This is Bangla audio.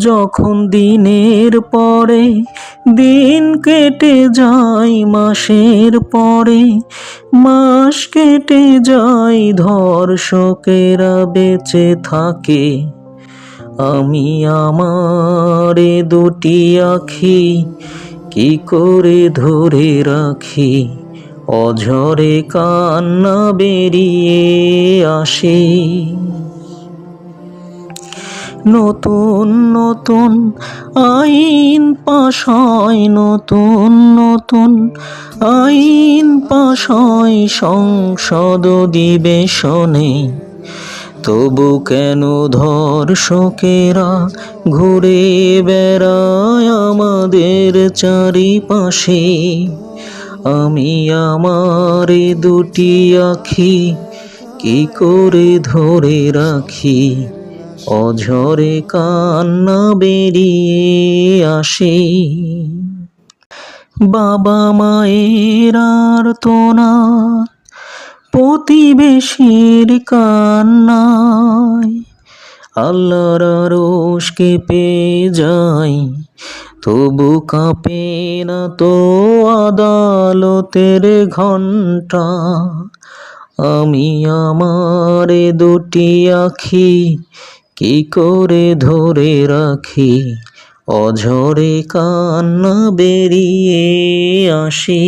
যখন দিনের পরে দিন কেটে যায়, মাসের পরে মাস কেটে যায়, ধর্ষকেরা বেঁচে থাকে। আমি আমার এ দুটি আখি কি করে ধরে রাখি, অঝরে কান্না বেরিয়ে আসে। নতুন নতুন আইন পাশ হয়, নতুন নতুন আইন পাশ হয় সংসদ অধিবেশনে। তবু কেন ধর্ষকেরা ঘুরে বেড়ায় আমাদের চারিপাশে। আমি আমার এ দুটি আখি কি করে ধরে রাখি, অঝরে কান্না বেরিয়ে আসে। বাবা মায়ের আর্তনাদ, প্রতিবেশীর কান্নায় আল্লাহর আরশ কেঁপে যায়, তবু কাঁপে না তো আদালতের ঘণ্টা। আমি আমার এ দুটি আখি কি করে ধরে রাখি, অঝরে কান্না বেরিয়ে আসে।